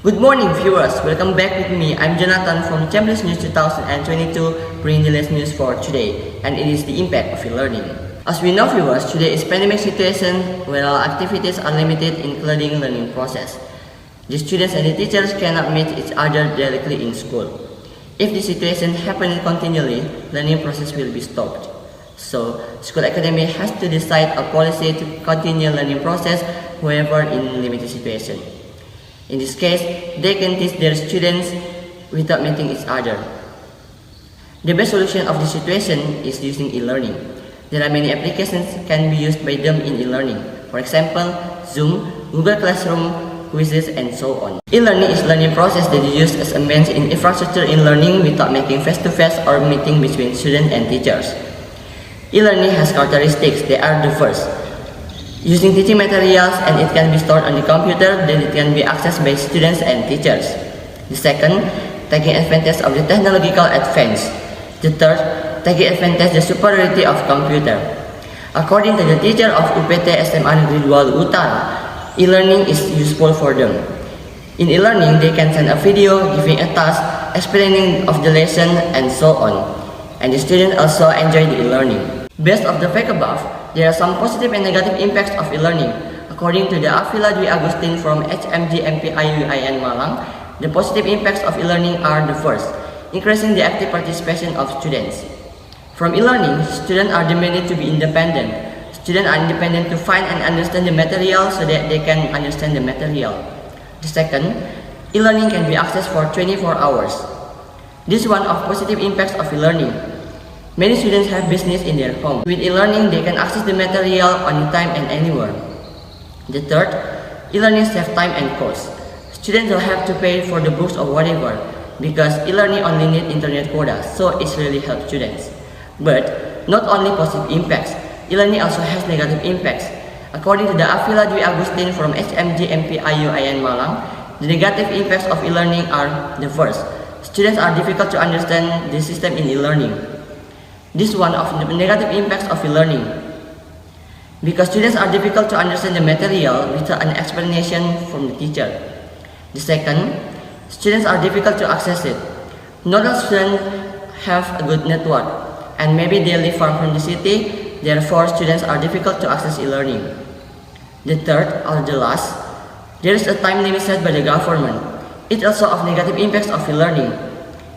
Good morning, viewers. Welcome back with me. I'm Jonathan from Chambliss News 2022, bringing the latest news for today, and it is the impact of e-learning. As we know, viewers, today is pandemic situation where all activities are limited, including learning process. The students and the teachers cannot meet each other directly in school. If the situation happens continually, learning process will be stopped. So, school academy has to decide a policy to continue learning process, however, in limited situation. In this case, they can teach their students without meeting each other. The best solution of this situation is using e-learning. There are many applications can be used by them in e-learning. For example, Zoom, Google Classroom, quizzes, and so on. E-learning is learning process that is used as a means in infrastructure in learning without making face-to-face or meeting between students and teachers. E-learning has characteristics. They are the first, using teaching materials, and it can be stored on the computer, then it can be accessed by students and teachers. The second, taking advantage of the technological advance. The third, taking advantage the superiority of computer. According to the teacher of UPT SMA Negeri 2 Utara, e-learning is useful for them. In e-learning, they can send a video, giving a task, explaining of the lesson, and so on. And the students also enjoy the e-learning. Based on the fact above, there are some positive and negative impacts of e-learning. According to the Afila Dwi Agustin from HMG MPIUIN Malang, the positive impacts of e-learning are the first, increasing the active participation of students. From e-learning, students are demanded to be independent. Students are independent to find and understand the material so that they can understand the material. The second, e-learning can be accessed for 24 hours. This is one of positive impacts of e-learning. Many students have business in their home. With e-learning, they can access the material anytime and anywhere. The third, e-learning saves time and cost. Students don't have to pay for the books or whatever, because e-learning only needs internet quota, so it really helps students. But not only positive impacts, e-learning also has negative impacts. According to the Afila Dwi Agustin from HMG MPIUIN Malang, the negative impacts of e-learning are the first, students are difficult to understand the system in e-learning. This is one of the negative impacts of e-learning, because students are difficult to understand the material without an explanation from the teacher. The second, students are difficult to access it. Not all students have a good network, and maybe they live far from the city, therefore students are difficult to access e-learning. The third, or the last, there is a time limit set by the government. It also of negative impacts of e-learning.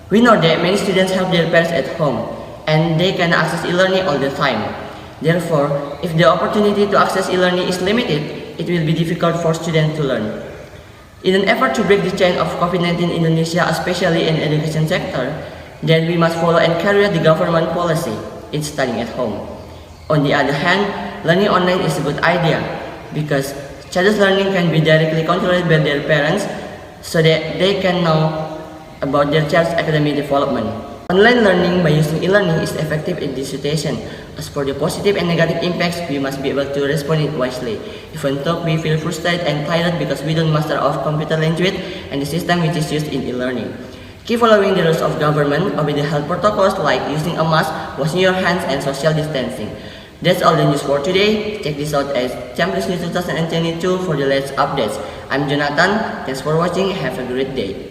We know that many students have their parents at home, and they can access e-learning all the time. Therefore, if the opportunity to access e-learning is limited, it will be difficult for students to learn. In an effort to break the chain of COVID-19 in Indonesia, especially in the education sector, then we must follow and carry out the government policy, it's studying at home. On the other hand, learning online is a good idea, because children's learning can be directly controlled by their parents, so that they can know about their child's academic development. Online learning by using e-learning is effective in this situation. As for the positive and negative impacts, we must be able to respond it wisely. Even though we feel frustrated and tired because we don't master of computer language and the system which is used in e-learning. Keep following the rules of government, obey the health protocols like using a mask, washing your hands, and social distancing. That's all the news for today. Check this out as Chambliss News 2022 for the latest updates. I'm Jonathan. Thanks for watching. Have a great day.